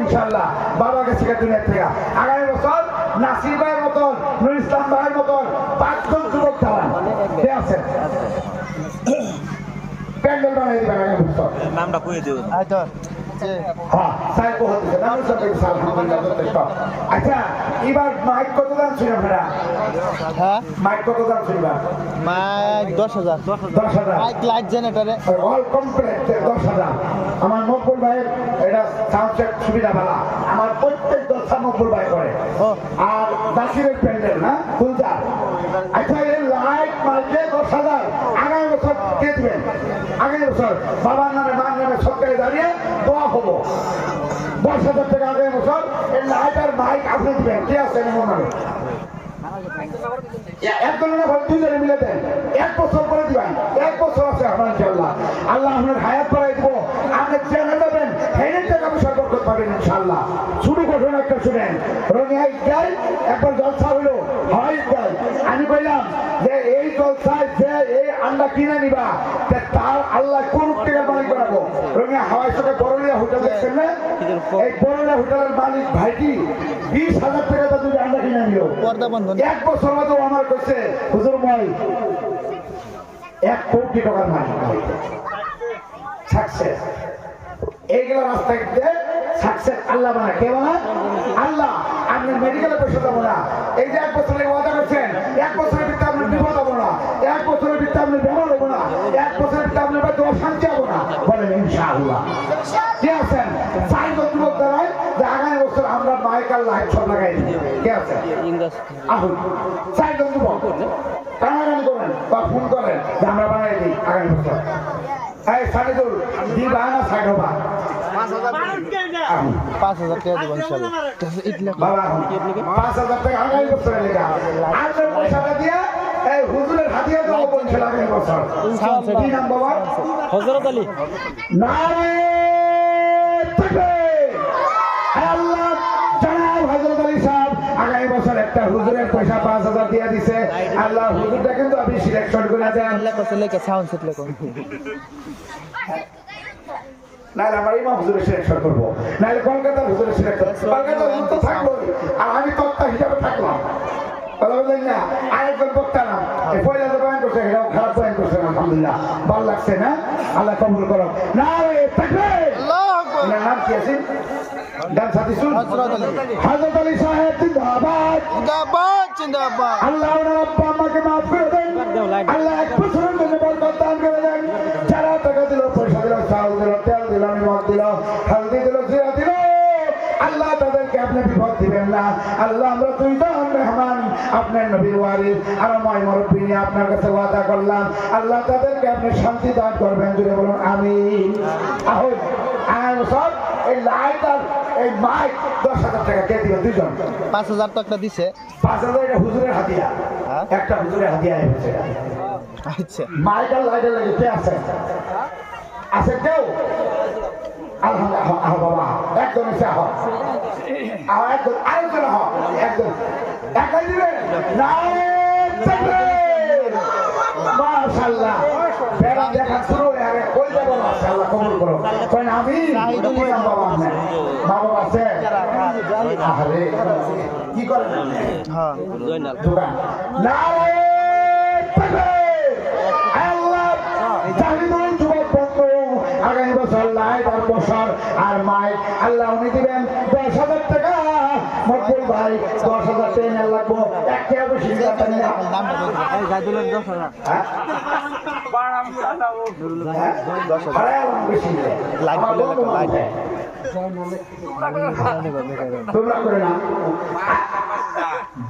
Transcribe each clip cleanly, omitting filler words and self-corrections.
ইনশাআল্লাহ বাবা গেছে দুনিয়া থেকে। আগামী বছর নাসির ভাইয়ের মতন, নুর ইসলাম ভাইয়ের মতন 5 জন যুবক চালান কে আছেন প্যান্ডেল বানিয়ে দিবেন আগামী বছর। নামটা কয়ে দিও। আচ্ছা এবার মাইক কত দাম ছিল আপনারা? হ্যাঁ মাইক কত দাম ছিল? মাইক 10,000 10,000 মাইক লাইট জেনারেটরে অল কমপ্লিট 10,000। আমার মকবুল ভাইয়ের এটা সাউন্ড চেক সুবিধা ভালো, আমার প্রত্যেক 10টা মকবুল ভাই করে। আর দাসিরের প্যান্ডেল না ফুলদার। আচ্ছা এই লাইট মাইকে 10,000 আগামী বছর কে দিবেন? আগামী বছর বাবার নামে মার নামে সরকারে দাঁড়িয়ে দোয়া হবো 10,000 টাকা আগামী বছর এই লাইট আর মাইক আপনি দিবেন। কে আছে মনে একজনের ভাবে দুজনে মিলে দেন, 1 বছর করে দিবেন। 1 বছর আছে আপনার ইনশাআল্লাহ। আল্লাহ আপনার হায়াত বাড়াই দিব, আপনি চেনে দেবেন হেনে টাকা পয়সা করতে পারবেন ইনশাআল্লাহ। শুরু করুন একটা শুনেন রঙিয়া গাই একবার জলসা হইলো হয় গাই। আমি কইলাম যে এই জলসায় যে এই আন্ডা কিনে নিবা তার আল্লাহ কোন টাকার মালিক বানাবো। রঙিয়া হাওয়াই চোখে বড়লিয়া হোটেল দেখছেন না? এই বড়লিয়া হোটেলের মালিক ভাইটি 20,000 টাকা দুটো আন্ডা কিনে নিল। 1 বছর মতো আমার কইছে হুজুর মই 1 কোটি টাকার মালিক সাকসেস। এইগুলো রাস্তায় সাকসেস আল্লাহ বানা। কে বানা? আল্লাহ। আপনি মেডিকেলে পয়সা দেবো না। এই যে 1 বছরের ওয়াদা করছেন, 1 বছরের ভিতরে আপনি বিপদ হবো না, 1 বছরের ভিতরে আপনি বেমার হবো না, 1 বছরের ভিতরে আপনি অশান্তি হবো না। বলেন ইনশাআল্লাহ। কে আছেন? 4 জন যুবক দাঁড়ায় যে আগামী বছর আমরা মাইক আর লাইট সব লাগাই দিই। কে আছেন? আহুন 4 জন যুবক টানাটানি করেন বা ফোন করেন যে আমরা বানাই দিই আগামী বছর। এই সাইদুল দিবা না সাইড হবা 5,000 টাকা দেবেন ইনশাআল্লাহ। বাবা 5,000 টাকা আগামী বছরে লেখা আর পয়সাটা দিয়ে এই হুজুরের হাতিয়া দেবো বলছে আগামী বছর। কি নাম বাবা? হযরত আলী। নারে তাকবীর। আল্লাহ জানাব হযরত আলী সাহেব আগামী বছর একটা হুজুরের পয়সা 5,000 দিয়ে দিছে। আল্লাহ হুজুরটা কিন্তু আপনি সিলেকশন করে দেন। লেখা সাউন্ড সেট লেখো। নাহলে আমার ইমাম হুজুরের সিলেকশন করবো, নাহলে কলকাতার হুজুরের সিলেকশন। কলকাতার হুজুর তো থাকবো আর আমি তত্ত্বা হিসাবে থাকলাম। কথা বললেন না? আরেকজন বক্তা না পয়লা যে বয়ান করছে এটাও খারাপ বয়ান করছে না, আলহামদুলিল্লাহ ভালো লাগছে না? আল্লাহ কবুল করো। নারে তাকবীর। এনার নাম কি আছে? গান সাথী শুন। হযরত আলী সাহেব জিন্দাবাদ জিন্দাবাদ জিন্দাবাদ। আল্লাহ ওনার আব্বা আমাকে মাফ করে দেন। আল্লাহ 1 বছরের জন্য বরকত দান করে দেন। যারা টাকা দিল, পয়সা দিল, চাল দিল, তেল দিল, নিমক দিল, হলদি দিল, জিরা দিল, আল্লাহ তাদেরকে আপনি বিপদ দিবেন না। আল্লাহ আমরা 2 জন মেহমান আপনার নবীর ওয়ারিস আর মই মুরব্বি নিয়ে আপনার কাছে ওয়াদা করলাম, আল্লাহ তাদেরকে আপনি শান্তি দান করবেন। জুড়ে বলুন আমিন। আহুন আয় সব এই লাইট আর এই মাইক 10,000 টাকা কে দিল? 2 জন 5,000 টাকা দিছে। 5,000 এটা হুজুরের হাতিয়া। একটা হুজুরের হাতিয়া হয়েছে। আচ্ছা মাইক আর লাইটের লাগে কে আছে? আছে কেউ? আলহামদুলিল্লাহ। আহ বাবা একদম এসে আহ একদম আরেকজন আহ একদম একাই দিবেন। মাশাআল্লাহ বেড়া দেখা শুরু হয়ে গেছে। কই যাবো? মাশাআল্লাহ কবুল করো। কইন আমি বাবা আপনার বাবা আছে। আরে কি করেন? হ্যাঁ দোকান। নারে তাকবীর। আল্লাহ জাহিদুল যুবক বন্ধু আগামী বছর লাইট আর বছর আর মাইক আল্লাহ উনি দিবেন 10,000 টাকা। মকবুল ভাই 10,000 টাকা লাগবো। একটা বেশি তোমরা করে না।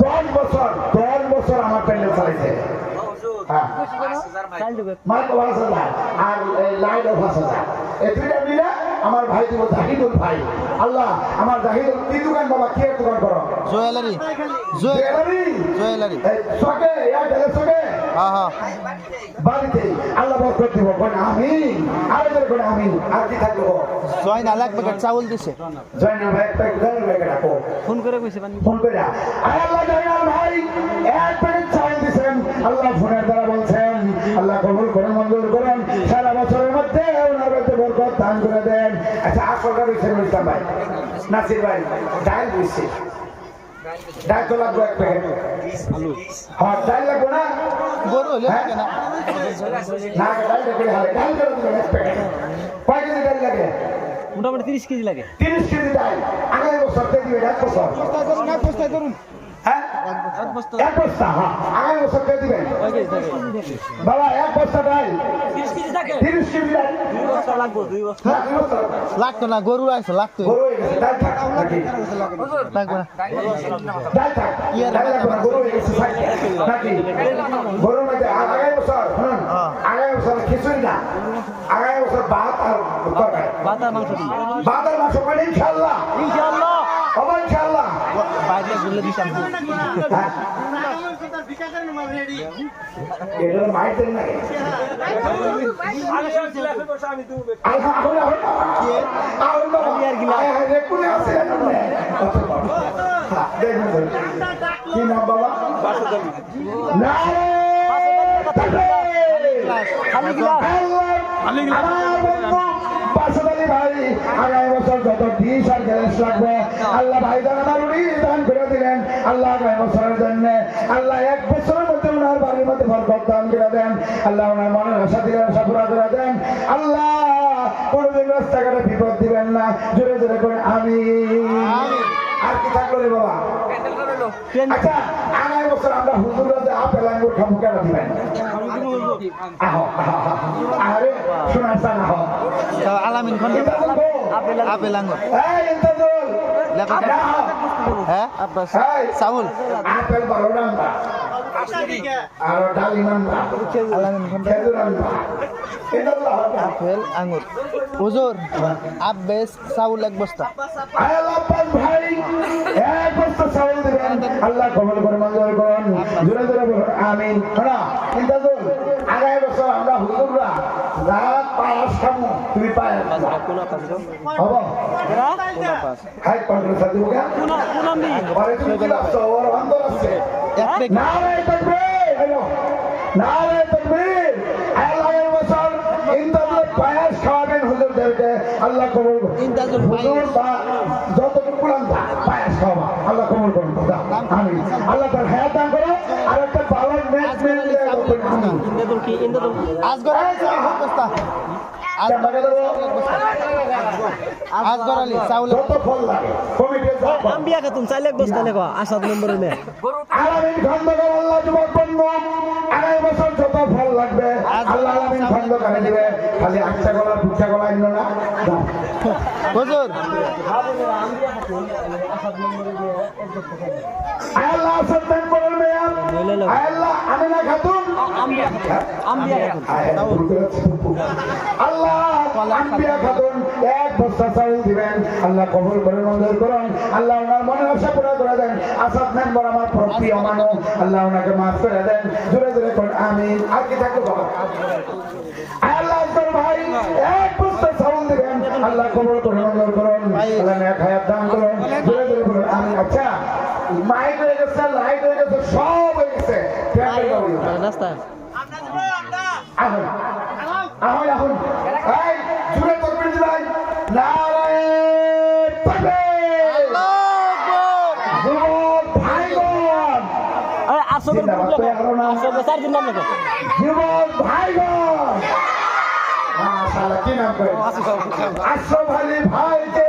10 বছর আমার প্যান্ডেল চালাইছে। আর লাইট 5,000 এই 2টা মিলে আমার ভাই দিব জাহিদুল ভাই। আল্লাহ আমার জাহিদুল কি দোকান বাবা? কি দোকান করো? জুয়েলারি জুয়েলারি জুয়েলারি সকে এয়ারটেলের সকে বাড়িতে আল্লাহ বরকত দিব। কোন আমিন। আরেকবার কোন আমিন। আর কি থাকলো? জয়না লাখ প্যাকেট চাউল দিছে। জয়না ভাই একটা গাড়ি ব্যাগ রাখো। ফোন করে কইছে ফোন করে আয় আল্লাহ জয়না ভাই 1 প্যাকেট চাউল দিছে। বলছেন, আল্লাহ ফোনের দ্বারা বলছেন, আল্লাহ কবুল করে মঞ্জুর করেন, সারা বছরের মধ্যে ওনার মধ্যে বরকত দান করে দেন। আচ্ছা, আসলটা রয়েছে ইসলাম ভাই, নাসির ভাই, ডাল রয়েছে, ডাল তো লাগবে এক প্যাকেট। হ্যাঁ, ডাল লাগবে না? গরু হলে হ্যাঁ? থাকে না। না, ডাল লাগবে, ডাল করে দিবেন এক প্যাকেট। কয় কেজি ডাল লাগে? মোটামুটি 30 কেজি লাগে। 30 কেজি ডাল। আগামী বছর কে দিবেন? এক বছর। হ্যাঁ? এক বস্তা এক বস্তা, হ্যাঁ। আগামী বছর কে দিবেন? কয় কেজি থাকে? বাবা, এক বস্তা ডাল, 30 কেজি থাকে। 30 কেজি ডাল। 2 বস্তা লাগবে, 2 বস্তা। না, 2 বস্তা লাগবে। লাগতো না, গরু আছে, লাগতো। গরু হয়ে গেছে, ডাল থাক নাকি? লাগবে না। ডাল থাক, ডাল লাগবে না, গরু হয়ে গেছে, থাক নাকি? গরুর মধ্যে আগামী বছর, শুনুন, আগামী বছর খিচুড়ি না, আগামী বছর ভাত আর তরকারি। ভাত আর মাংস দিই। ভাত আর মাংস পাবেন ইনশাআল্লাহ। ইনশাআল্লাহ। হবে ইনশাআল্লাহ। বাইরে বললে দিতাম। হ্যাঁ। এটা মাইক দেন না কেন? কি নাম বাবা? আগামী বছর যত ডিশ আর গ্যাস লাগবে আল্লাহ ভাইজান আমার উনি দান করে দিলেন। আল্লাহ আগামী বছরের জন্য আল্লাহ এক বছরের মধ্যে ওনার বাড়ির মধ্যে বরকত দান করে দেন। আল্লাহ ওনার মনের আশা দিলেন, আশা পুরা করে দেন। আল্লাহ কোনোদিন রাস্তাঘাটে বিপদ দিবেন না। জোরে জোরে করে আমি আর কি থাকলো রে বাবা? আচ্ছা, আগামী বছর আমরা হুজুররা যে আপেল আঙ্গুর খাবো কেন দিবেন? আহো আরে শোনার চান আহো আলামিন খান আপেল আঙ্গুর। এই ইন্তাজুল লেখা হ্যাঁ আব্বাস চাউল আপেল 12 আনবা আর ডালিম আনবা, আলামিন খান খেজুর আনবা। ইন্তাজুল আপেল আঙ্গুর। হুজুর আব্বাস চাউল এক বস্তা। আল্লাহ ভাই এক বস্তা চাউল দিবেন। আল্লাহ কবুল করে মঞ্জুর করুন। জোরে জোরে বলুন আমিন। শোনা ইন্তাজুল, আগামী বছর আমরা হুজুররা রাত পায়াস খাবো, তুমি পায়াস হবো। হাই কন্ট্রোল সাথে হোগা পরে তুমি কি ভাবছো? ওর অন্তর আছে। এক প্যাকেট নারায়ে তাকবীর, হ্যালো নারায়ে তাকবীর। আগামী বছর ইন্তাজুল পায়াস খাওয়াবেন হুজুরদেরকে। আল্লাহ কবুল করুন। ইন্তাজুল হুজুর বা যতটুকু কুলান্তা পায়াস খাওয়া আল্লাহ কবুল করুন। আমিন। আল্লাহ তার হায়াত দান করুন। আর একটা ভালো নেক্সট মিনিট দিয়ে আমিন। ইন্দাদুল কি? ইন্দাদুল আজগর আলী চাউল এক বস্তা। আজগর আলী চাউল যত ফল লাগে কমিটি আম্বিয়া খাতুন চাইলে এক বস্তা লেখো আসাদ নম্বরের মেয়ে। আলামিন খন্দকার আল্লাহ যুবক বন্ধু আগামী বছর যত ফল লাগবে আল্লাহ আলামিন খন্দকারে দিবে। খালি আচ্ছা গলা দুচ্ছা গলা ইন্ন না। হুজুর আল্লাহ আসাদ মেম্বরের মেয়ে আল্লাহ আমিনা খাতুন আম্বিয়া খাতুন। আল্লাহ আম্বিয়া খাতুন এক বস্তা চাউল দিবেন। আল্লাহ কবুল করে মঞ্জুর করুন। আল্লাহ ওনার মনের আশা পুরা করে দেন। আসাদ মেম্বার আমার প্রিয় মানুষ, আল্লাহ ওনাকে মাফ করে দেন। জোরে জোরে করুন আমিন। আর কি থাকবে বাবা? আল্লাহ আকবার ভাই এক বস্তা চাউল দিবেন। আল্লাহ কবুল করে মঞ্জুর করুন। আল্লাহ নেক হায়াত দান করুন। জোরে জোরে করুন আমিন। আচ্ছা, মাইক হয়ে গেছে, লাইট হয়ে গেছে, সব হয়ে গেছে। রাস্তা আহুন আহুন আহুন এই জুড়ে তকবীর দিলাই নারায়ে তাকবীর। যুবক ভাইগণ, আরে আসবের গ্রুপ লেখো। আসবে 4 দিন নাম লেখো। যুবক ভাইগণ, মাশাআল্লাহ কি নাম করে? আশরাফ আলী ভাইকে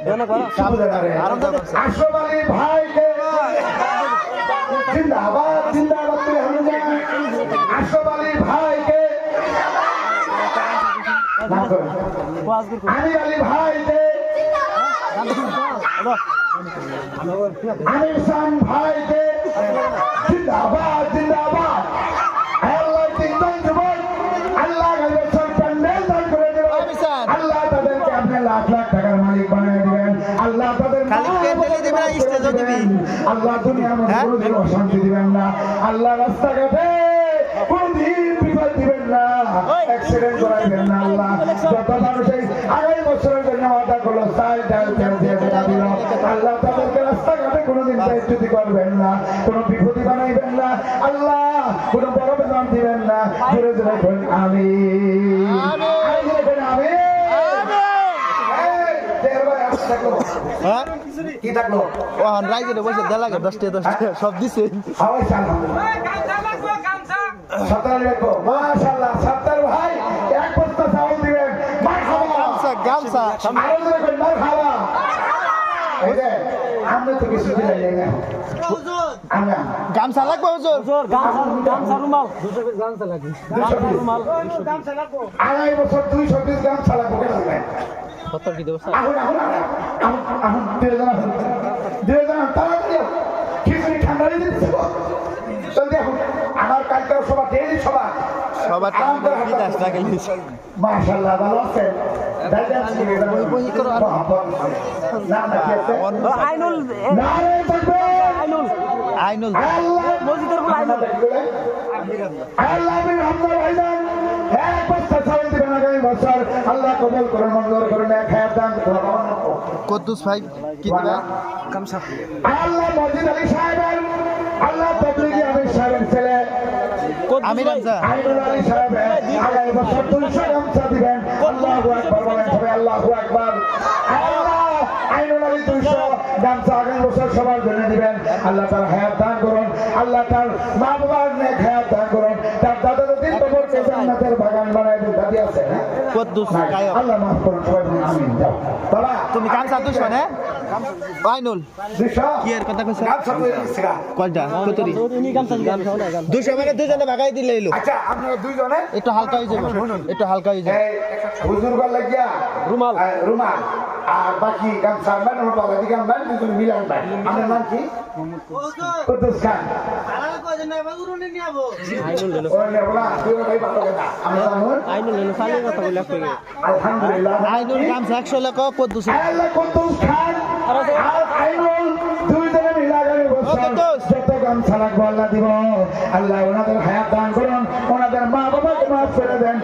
জানো করো। আশরাফ আলী ভাইকে জিন্দাবাদ জিন্দাবাদ করে হামজা। আশরাফ আলী ভাইকে নাম করে। ওয়াজ করো। আলী আলী ভাইকে, আমির খান ভাইকে জিন্দাবাদ জিন্দাবাদ। আল্লাহ তিনজন যুবক আল্লাহ গাজর প্যান্ডেল দান করে দেবেন। আল্লাহ তাদেরকে আপনি লাখ লাখ টাকার মালিক বানিয়ে দিবেন। আল্লাহ তাদের খালি প্যান্ডেলই দিবে না, স্টেজও দিবি। আল্লাহ দুনিয়ার মধ্যে কোনোদিন অশান্তি দিবেন না। আল্লাহ রাস্তাঘাটে কোনোদিন বিপদ দিবেন না। অ্যাক্সিডেন্ট করাইবেন না আল্লাহ। যত মানুষ এই আগামী বছরের জন্য ওয়াদা করলো চাল ডাল তেল দিয়ে টাকা দিল, আল্লাহ তাদেরকে রাস্তাঘাটে কোনোদিন বেইজ্জতি করবেন না, কোনো বিপত্তি বানাইবেন না আল্লাহ, কোনো বড় বেতন দিবেন না। জোরে জোরে বলেন আমিন, জোরে বলেন আমিন। এই, দেড় ভাই আসতে থাকলো। হ্যাঁ কি থাকলো? ও রাইজে বসে দেলাগে 10টা সব দিছে হাওয়াই চালান। সত্তর লেখো, মাশাআল্লাহ। সত্তর ভাই এক বস্তা চাউল দিবেন, মারহাবা। গামছা আরো জোরে বলেন মারহাবা। এই যে আমরা তো কিছু দিলাই না, আমরা গামছা লাগবে হুজুর হুজুর গামছা রুমাল 200 পিস গামছা লাগবে, গামছা রুমাল আড়াই বছর 200 পিস গাম চালাবো কেন ভাই? 70 কি দেব স্যার? আহুন দুজন তাড়াতাড়ি খিচুড়ি ঠান্ডা দিয়ে দিচ্ছি। জলদি এখন আমার কালকে সভা ডেইলি সভা সবার টাকা বিদাস লাগে মাশাআল্লাহ ভালো আছেন। বই করো আর আইনুল আইনুল আইনুল মসজিদের বলে আইনুল আল্লাহ কবুল করুন, মঞ্জুর করুন, এক হায়াত দান করুন। কদ্দুস ভাই কি দিবা গামছা আল্লাহ মসজিদ আলী সাহেবের, আল্লাহ তবলিগি আমির সাহেবের ছেলে আমির হামজা আইনুল আলী সাহেবের আগামী বছর 200 গামছা দিবেন। আল্লাহু আকবার বলেন সবাই, আল্লাহু আকবার। আল্লাহ আইনুল আলী 200 গামছা আগামী বছর সবার জন্য দিবেন। আল্লাহ তার হায়াত দান করুন, আল্লাহ তার মা বাবার নেক হায়াত দান করুন, তার দাদা দাদির কবরকে জান্নাতের বাগান বানায় দিন। দাদি আছে না? কদ্দুস গায়ক আল্লাহ মাফ করুন, সবাই বলুন আমিন। যাও বাবা, তুমি গামছা 200 না আইনুল 200 কি এর কথা কইছ গামছা তো দিছিরা। কয়টা কতরি উনি গামছা দিবেন 200 মানে দুজনে ভাগাই দিলে এলো আচ্ছা আপনারা দুইজনে একটু হালকা হয়ে যাবে একটু হালকা হয়ে যাবে এই হুজুর গল লাগিয়া রুমাল। রুমাল আর বাকি গামছা আনবেন, ওর বাবা দিকে আনবেন, দুজন মিলে আনবেন। আপনার নাম কি? কুদ্দুস খান। আইনুল লেলো ওর নেবলা তুই ভাই ভালো কথা আমরা জানুন। আইনুল লেলো সালে কথা বলে একটা আলহামদুলিল্লাহ। আইনুল গামছা 100 লাখ কদ্দুস আল্লাহ কুদ্দুস খান আর আইনুল দুইজনে মিলে আগামী বছর কুদ্দুস। যত গামছা লাগবে আল্লাহ দিব। আল্লাহ ওনাদের হায়াত দান করুন, ওনাদের মা বাবাকে মাফ করে দেন।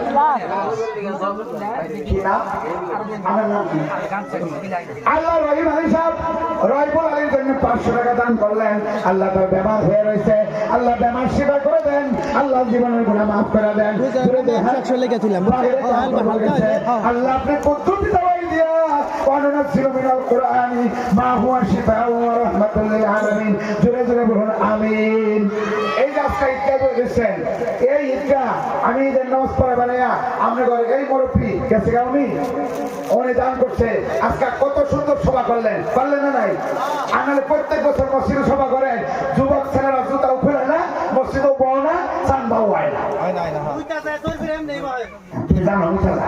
কি নাম? আমার নাম কি? আল্লাহ রহিম আলী সাহেব রয়পুর আলীর জন্য 500 টাকা দান করলেন। আল্লাহ তার বেমার হয়ে রয়েছে, আল্লাহ বেমার সেবা করে দেন, আল্লাহ জীবনের গুনাহ মাফ করে দেন। আল্লাহ আপনি পদ্ধতি দেওয়াই দিয়া অননা ছিল মিনাল কোরআনি মা হুয়া শিফাউ ওয়া রাহমাতুল লিল আলামিন। জোরে জোরে বলুন আমিন। এই যে আজকে ঈদগাহ করেছেন, এই ঈদগাহ আমি ঈদের নামাজ পড়ে বানাইয়া আমরা ঘরে এই মুরব্বী গেছে গা উনি দান করছে। আজকে কত সুন্দর সভা করলেন, পারলেন না নাই? আমাদের প্রত্যেক বছর মসজিদে সভা করেন, যুবক ছেলেরা জুতাও খুলে না, মসজিদও বড় না, চান্দাও হয় না। জানো মিশালা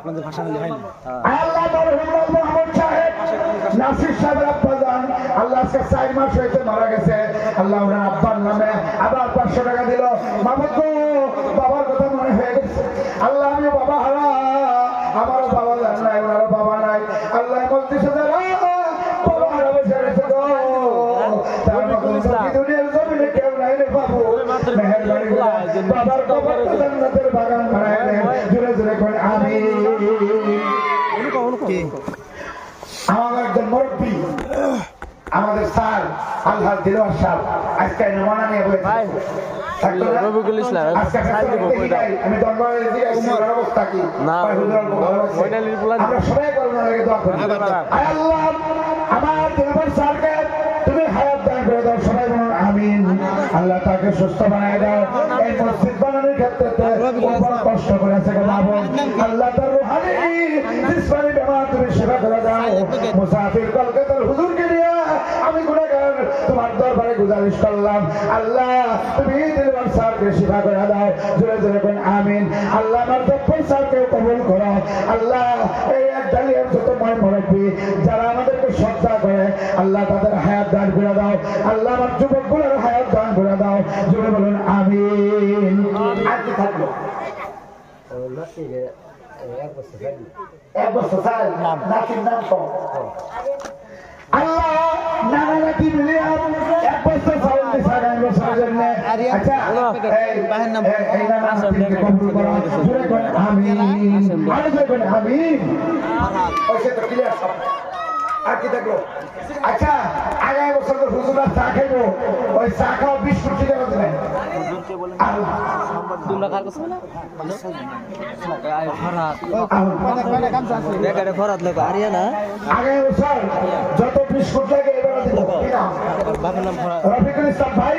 আপনাদের ভাষা নিলে হয় না। আল্লাহ রহমান মোহাম্মদ সাহেব নাসির সাহেবের আব্বা যান, আল্লাহ আজকে 4 মাস হয়েছে মারা গেছে। আল্লাহ ওনার আব্বার নামে আবার 500 টাকা দিল। মাহমুদ গো, বাবার কথা মনে হয়ে গেছে। আল্লাহ আমিও বাবা হারা, আমারও বাবা নাই, ওনারও বাবা নাই। আল্লাহ বলতেছে যারা বাবা হারা বসে রয়েছে গো, তার মতো দুনিয়ার জমিনে কেউ নাই রে বাবু। মেহেরবানি করে বাবার কবরকে জান্নাতের বাগান বানায় দেন। জোরে জোরে করে আমিন। আমার একজন মুরব্বী, আমাদের স্যার আল্লাহ দিলওয়ার সাহেব আজকে নমুনা নিয়ে বলে থাকতো না? রবিকুল ইসলাম আজকে আমি দরবারে জিজ্ঞাসা অবস্থা কি? না, মইনালির পোলা আমরা সবাই করোনা লাগে দোয়া করি। আয় আল্লাহ, আমার দিলওয়ার স্যারকে তুমি হায়াত দান করে দাও, সবাই বলুন আমিন। আল্লাহ তাকে সুস্থ বানায় দাও। এই মসজিদ বানানোর ক্ষেত্রে বড় কষ্ট করেছে গো বাবু। আল্লাহ তার রুহানি জিসমানি বেমার তুমি সেবা করে দাও। মুসাফির কলকাতার হুজুরকে নিয়ে আমি গুনাহগার তোমার দরবারে গুজারিশ করলাম। আল্লাহ তুমি দিলওয়ার স্যারকে সেবা করে দাও। জোরে জোরে বলেন আমিন। আল্লাহ আমার জব্বর স্যারকে কবুল করো। আল্লাহ এই এক ডালিয়ার যত ময় মুরব্বী যারা আমাদেরকে শ্রদ্ধা করে, আল্লাহ তাদের হায়াত দান করে দাও। আল্লাহ আমার যুবকগুলোর হায়াত দান করে দাও। জোরে বলুন আমিন। আর কি থাকলো? এক বছর স্যার নাতির নাম কম। আল্লাহ নানা নাতি মিলিয়ে এক বছর চাউল দিছে আগামী আচ্ছা বাহের নাম এই নাম কবুল করো জোরে করে আমিন আরে জোরে করে আমিন ওই সে তো ক্লিয়ার সব আর কি দেখলো আচ্ছা আগামী বছর তো হুজুরা চা খাইবো ওই চা খাওয়া 20 কোটি টাকা দেবেন তোমরা কার কাছে না আয় ফরাত ফরাত লোক আরিয়া না আগামী বছর যত 20 কোটি লাগে এবার দিব কি নাম বাপের নাম ফরাত রফিকুল ইসলাম ভাই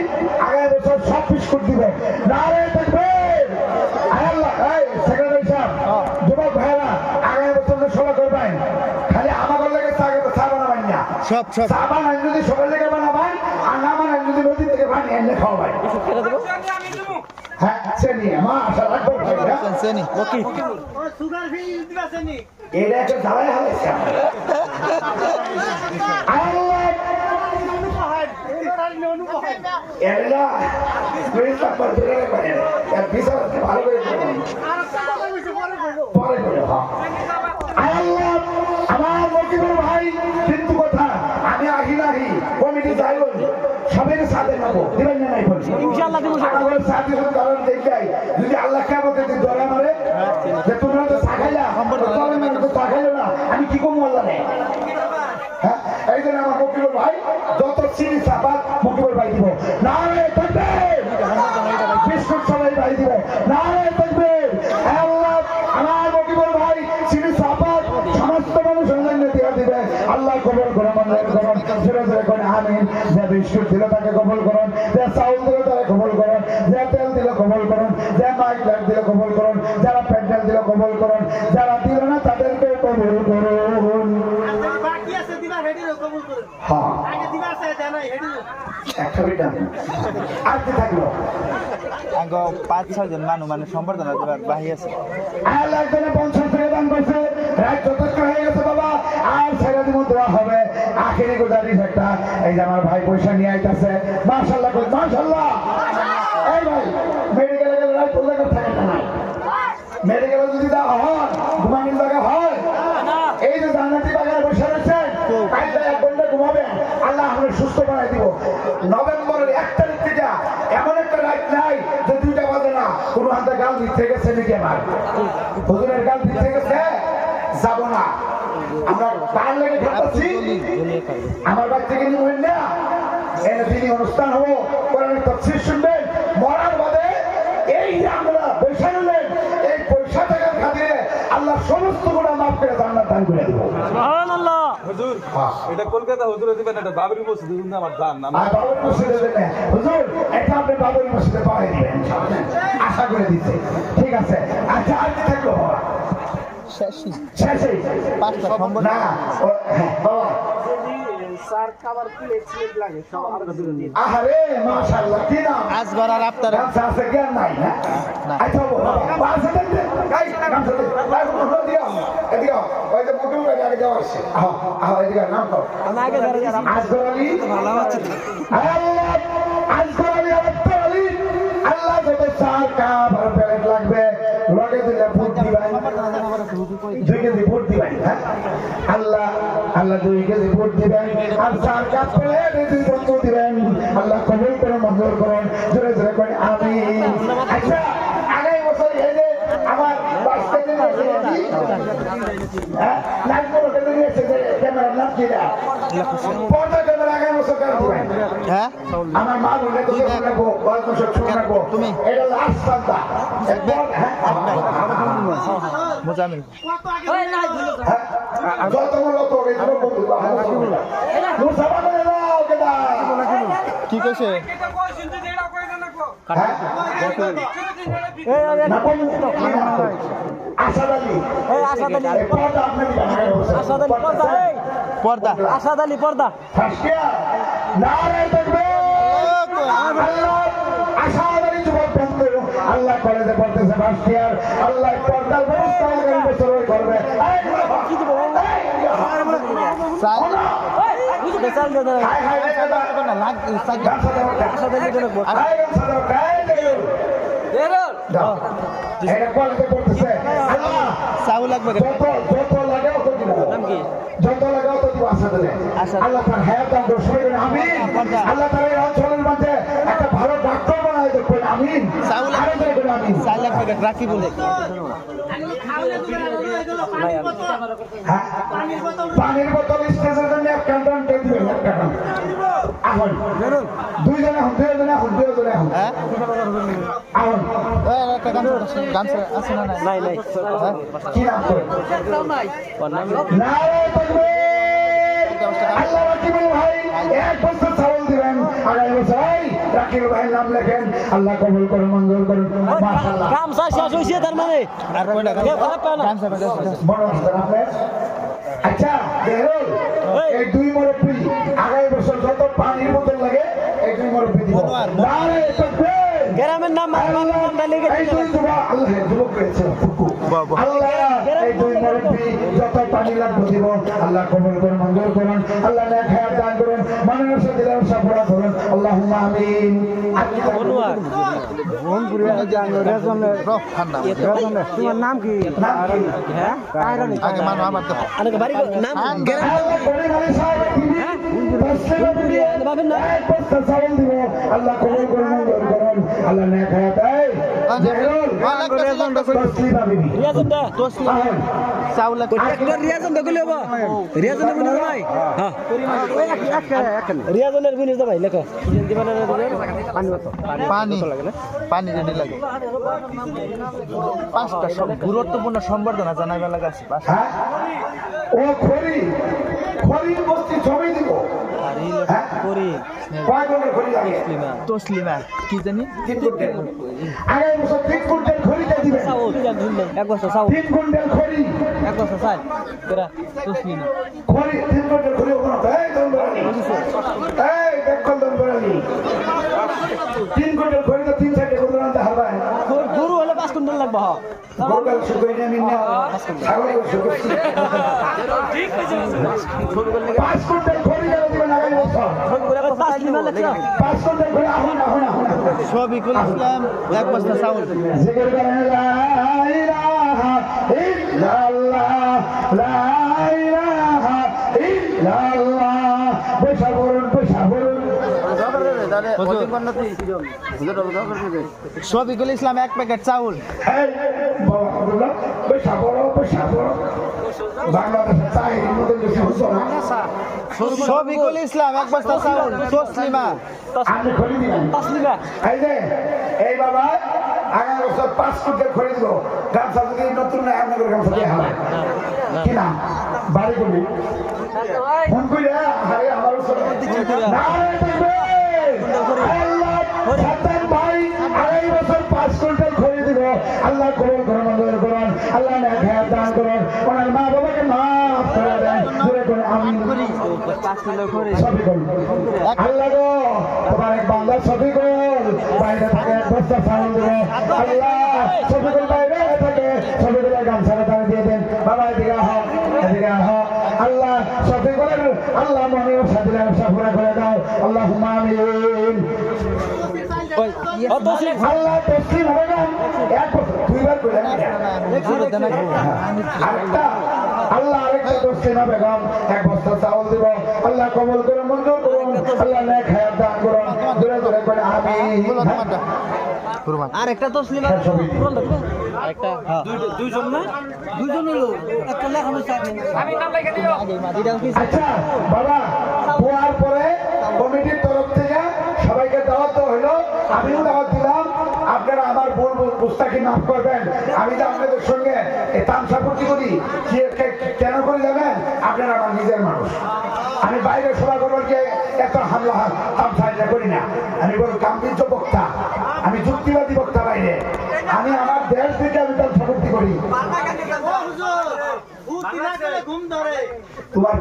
আগামী বছর সব 20 কোটি দিবে নারে তাকবীর আল্লাহ এই সেক্রেটারি সাহেব যুবক ভাইরা আগামী বছর সবাই করবেন খালি আমাদের লাগে চা বানাবেন না সব সব চা বানান যদি সবার লেগে বানাবেন আর না বানান যদি নদী থেকে পানি এনে খাওয়াবেন কেটে দেবো হ্যাঁ চেনি মা আশা রাখবো ভাইরা চেনি ওকে এটা একটা জ্বালাই হালাইছে আল্লাহ এরা প্লিজ আপনার ধরে রাখবেন এর বিচার ভালো করে করবেন পরে করে হ্যাঁ আল্লাহ আমার মকিবুল ভাই কিন্তু কথা আমি আহি নাহি কমিটি যাইব সবের সাথে নেবো দিবেন না নাই বলছি ইনশাআল্লাহ দিব আমার সাথে শুধু কারণ দেখাই যদি আল্লাহ কেমন যদি ধরে মারে যে তোমরা তো সাখাইলা তোমরা তো সাখাইলো না আমি কি করবো আল্লাহ নেই হ্যাঁ এই জন্য আমার মকিবুল ভাই যত চিনি চাপাত মকিবুল ভাই দিব না রে থাকবে বিস্কুট সবাই ভাই দিব না রে থাকবে আল্লাহ আমার মকিবুল ভাই চিনি চাপাত সমস্ত মানুষ অনলাইনে দিয়ে দিবে আল্লাহ কবল করো মন্দির করুন ধীরে ধীরে করে আমিন যে বিস্কুট দিল তাকে কবল করুন যে চাউল দিল তাকে কবল করুন যে তেল দিল কবল করুন যে মাইক লাইট দিল কবল করুন যারা প্যান্ডেল দিল কবল করুন যারা দিল না তাদেরকে কবল করুন হ্যাঁ একটা বিটা আর কি থাকলো আগে 5-6 জন মানুষ মানে সম্বর্ধনা দেবার বাহি আছে আল্লাহ একজনে 50 টাকা দান করছে রাত যথেষ্ট হয়ে গেছে বাবা আর ছেড়ে দিব দেওয়া হবে আখেরি গুজারিশ একটা এই যে আমার ভাই পয়সা নিয়ে আইতাছে মাশাআল্লাহ কই মাশাআল্লাহ এই ভাই মেডিকেলে গেলে রাত পর্যন্ত থাকে না মেডিকেলে যদি দা হয় ঘুমানোর জায়গা হয় এই যে জান্নাতি বাগানে বসে রয়েছেন কালকে 1 ঘন্টা ঘুমাবেন আল্লাহ আমাদের সুস্থ বানাই দিব নভেম্বরের 1 তারিখ থেকে এমন একটা রাত নাই যে 2টা বাজে না কোনো হাতে গাল দিতে গেছে নাকি আমার হুজুরের গাল দিতে গেছে যাব না আমরা তার লেগে খাচ্ছি আমার বাড়ি থেকে নিবেন না এনে তিনি অনুষ্ঠান হবো কোরআনের তাফসীর শুনবেন মরার বাদে এই যে আমরা পয়সা নিলেন এই পয়সা টাকার খাতিরে আল্লাহ সমস্ত গুনাহ মাফ করে জান্নাত দান করে দেব সুবহানাল্লাহ হুজুর এটা কলকাতা হুজুরে দিবেন এটা বাবরি মসজিদ না আমার জান না আর বাবুর মসজিদে দেবেন হুজুর এটা আপনি বাবুর মসজিদে পাঠিয়ে দিবেন আশা করে দিতে ঠিক আছে আচ্ছা আর কি থাকলো বাবা শেষই শেষে 5টা সম্বর্ধনা না হ্যাঁ বাবা আহারে মাশাআল্লাহ কি নাম আজগর আর আপনার গামছা আছে জ্ঞান নাই না আচ্ছা বাবা বাসা দেখতে গাই গামছা দেখতে লাইভ ফটো দিও এদিকে ওই যে মোটু আগে যাওয়া আছে এদিকে নাম তো আমি আগে যারা আজগর আলী ভালো আছে আল্লাহ আজগর আলী আলী আল্লাহ যত চার কাপ আর প্লেট লাগবে লগে দিলে ফুট দিবেন 2 কেজি ফুট দিবেন হ্যাঁ আল্লাহ আল্লাহ 2 কেজি ফুট দিবেন আর চার কাপ প্লেট 2 বন্ধু দিবেন আল্লাহ কবুল করে মঞ্জুর করুন জোরে জোরে করে আমিন আচ্ছা আগামী বছর এই যে আমার বাচ্চা নিয়ে এসেছি হ্যাঁ লাইভ করে নিয়ে এসেছে ক্যামেরা নাম কি না পর্দা ক্যামেরা আগামী বছর করে দিবেন হ্যাঁ আমার মা বলে তো রাখবো গল্প সব শুনে রাখবো তুমি এটা লাস্ট পান্তা মোজামিল যত লোক এই জন্য বলতো মুসাফা করে দাও কেডা কি কইছে আসাদ আলী এই পর্দা আপনি পর্দা আসাদ আলী পর্দা ফাঁসিয়া নারে দেখবে আল্লাহ আসাদ আলী যুবক বন্ধু আল্লাহ কলেজে পড়তেছে ফাঁসিয়ার আল্লাহ পর্দার ব্যবস্থা আগামী বছর করবে চাল দিয়ে দেন হাই হাই দাদা না লাগ গামছা দাও আসাদ আলী দেন হাই গামছা দাও কাই দেও দাও এটা কলেজে পড়তেছে আল্লাহ চাউ লাগবে যত লাগে অত দিব নাম কি যত লাগে অত দিব আসাদ আলী আল্লাহ তার হায়াত দান করুন আমিন আল্লাহ তার এই অঞ্চলের মধ্যে একটা ভালো ডাক্তার বানায় দেব আমিন চাউল আরো জোরে করে আমিন 4 লাখ টাকা রাখি বলে হ্যাঁ পানির বোতল স্টেজের জন্য এক কান্ডন কে দিবেন এক কান্ডন এখন দুইজনে হন দুইজনে হন হ্যাঁ এখন ওই একটা গান আছে না নাই নাই কি নাম করে নারে তাকবীর আল্লাহ রাকিবুল ভাই এক বছর চাউল দিবেন আগামী বছর রাকিবুল ভাই নাম লেখেন আল্লাহ কবুল করুন মঞ্জুর করুন মাশাআল্লাহ গামছা শেষ হয়েছে তার মানে আর কয়টা কেউ খারাপ পায় না। বড় মাস্টার আপনি আচ্ছা বেরোল এই দুই মুরব্বি আগামী বছর যত পানির বোতল লাগে এই দুই মুরব্বি দিব নারে তাকবীর গ্রামের নাম নামটা লিখে এই দুই যুবক আল্লাহ যুবক রয়েছে আল্লাহ এই দুই মুরব্বি যত পানি লাগবে দিব আল্লাহ কবুল করুন মঞ্জুর করুন আল্লাহ নেক হায়াত দান করুন মনের সাথে দিলেন সফলতা করুন আল্লাহুম্মা আমিন তোমার নাম কি হ্যাঁ আগে মানো আমার তো আরে বাড়ি নাম আল্লাহ করে মানে সাহেব বাবের নাম এক বস্তা চাউল দিব আল্লাহ কবুল করুন মঞ্জুর করুন আল্লাহ নেক হায়াত এই বেরোল তসলিমা বিবি রিয়াজন দা আহেন চাউল একটা রিয়াজন দা কইলে বা রিয়াজনের বুঝ ভাই হ্যাঁ রিয়াজনের বুঝ ভাই লেখো দিবানের পানি পানি রেডি লাগে পাঁচটা সব গুরুত্বপূর্ণ সম্বর্ধনা জানাইবার লাগে আছে হ্যাঁ ও খড়ি বস্তি জমি দিব হ্যাঁ করি কয় জনের খড়ি লাগে তসলিমা কি জানি 3 কুইন্টাল আগামী বছর 3 কুইন্টাল খড়িটা দিবেন সাউ এক বছর সাউ 3 কুইন্টাল খড়ি এক বছর সাল কেরা তসলিমা খড়ি 3 কুইন্টাল খড়ি ওখানে তো এই দম বরালি এই দেখল দম বরালি 3 কুইন্টাল খড়ি তো 3 সাইডে কত রান্তা হবে গরু হলে 5 কুইন্টাল লাগবে হ্যাঁ গরুকাল শুকরি না মিন্না ছাগল শুকরি ঠিক আছে 5 কুইন্টাল খড়ি গেল দিবেন আগামী বছর তসলিমা লেখা 5 কুইন্টাল খড়ি আহুন শফিকুল ইসলাম এক বস্তা চাউল জিকির করেন লা ইলাহা ইল্লাল্লাহ লা ইলাহা ইল্লাল্লাহ পয়সা বলুন শফিকুল ইসলাম এক প্যাকেট চাউল এই বাবা পয়সা বড় বাংলাদেশের চাহিদার মতো বেশি হতো না শফিকুল ইসলাম এক বস্তা চাউল তসলিমা আপনি খড়ি দিবেন তসলিমা এই যে এই বাবা আগামী বছর 5 কুইন্টাল খড়ি দিব গামছা যদি নতুন না আপনাদের গামছা দিয়ে হবে কি নাম বাড়ি করবি ফোন করি আরে আমার উপর ভাই আড়াই বছর 5 কুইন্টাল খড়ি দিব আল্লাহ কবুল করুন মঞ্জুর করুন আল্লাহ নেক হায়াত দান করুন ওনার মা বাবাকে মাফ করে দেন জোরে করে আমিন শফিকুল আল্লাহ গো তোমার এক বান্দা শফিকুল বাইরে থাকে এক বস্তা চাউল দিব আল্লাহ শফিকুল বাইরে থাকে শফিকুলের গামছাটা তারা দিয়ে দেন বাবা এদিকে আহ আল্লাহ শফিকুলের আল্লাহ মনে সাথে পুরা করে দাও আল্লাহ আমিন আল্লাহ তসলিম হবে না এক বছর দুইবার করে আরেকটা আল্লাহ আরেকটা তসলিমা বেগম এক বস্তা চাউল দিব আল্লাহ কবুল করে মঞ্জুর করুন আল্লাহ নেক হায়াত দান করুন জোরে জোরে করে আমিন আর একটা তসলিমা আরেকটা দুইজন না দুইজন হলো একটা লেখানো চাকরি আমি নাম লিখে দিও আচ্ছা বাবা দোয়ার পরে কমিটির তরফ থেকে সবাইকে দাওয়াত দেওয়া হলো আমিও দাওয়াত দিলাম আপনারা আমার ভুল বুঝতাকে মাফ করবেন আমি তো আপনাদের সঙ্গে তামসা ফুর্তি করি কেন করে যাবেন আপনারা আমার নিজের মানুষ আমি বাইরে সভা করবার গিয়ে এত হামলা তামসা করি না আমি বল গাম্ভীর্য বক্তা আমি যুক্তিবাদী বক্তা বাইরে আমি আমার দেশ থেকে আমি তামসা ফুর্তি করি তোমার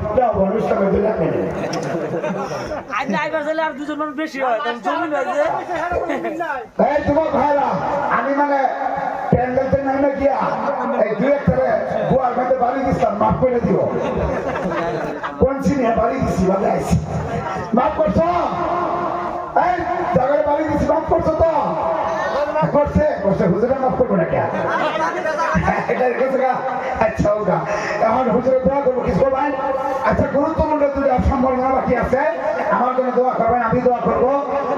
অনুষ্ঠানে আর দুজন মানুষ বেশি হয় জমি রয়েছে তোমার ভাইরা আমি মানে প্যান্ডেলতে নামে গিয়া এই দুই একটা গোয়ার মধ্যে বাড়ি দিচ্ছিলাম মাফ করে দিও কোন সিনে বাড়ি দিচ্ছি বাড়ি আইসি মাফ করছো এই জায়গায় বাড়ি দিচ্ছি মাফ করছো তো করছে হুজুরা মাফ করবো না কেন এটা রেখেছে গা আচ্ছা ওগা এখন হুজুরে দোয়া করবো কিছু করবেন আচ্ছা গুরুত্বপূর্ণ যদি সম্ভাবনা বাকি আছে আমার জন্য দোয়া করবেন আমি দোয়া করবো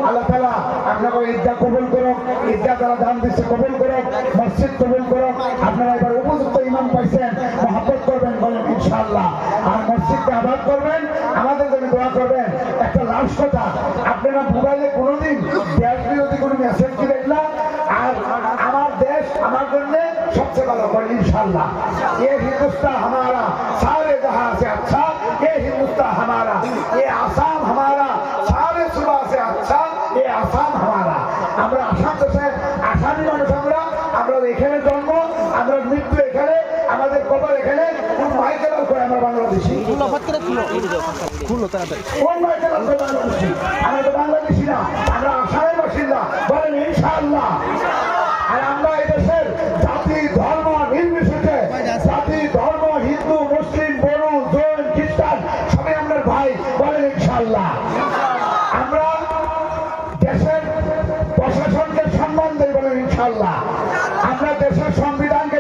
আল্লাহ তাআলা আপনাকে ঈদগাহ কবুল করুন, ঈদগাহ যারা দান দিচ্ছে কবুল করুন, মসজিদ কবুল করুন। আপনারা এবার উপযুক্ত ইমাম পাইছেন, মহব্বত করবেন বলেন ইনশাআল্লাহ। আর মসজিদকে আবাদ করবেন, আমাদের জন্য দোয়া করবেন। একটা লাস্ট কথা, আপনারা মোবাইলে কোনোদিন দেশ বিরোধী কোনো মেসেজ দিবেন না। আর আমার দেশ আমার জন্য সবচেয়ে ভালো বলেন ইনশাআল্লাহ। ये हिंदुस्तान हमारा सारे जहां से अच्छा, ये हिंदुस्तान हमारा, ये आसाम हमारा सारे सुबह से अच्छा, ये आसाम हमारा। আমরা আসাম দেশে আসামি মানুষ, আমরা এখানে জন্ম, আমরা মৃত্যু এখানে, আমাদের কবর এখানে। কোন মাইকেল করে আমরা বাংলাদেশি, খুলো ফট করে খুলো খুলো তাড়াতাড়ি কোন মাইকেল করে বাংলাদেশি।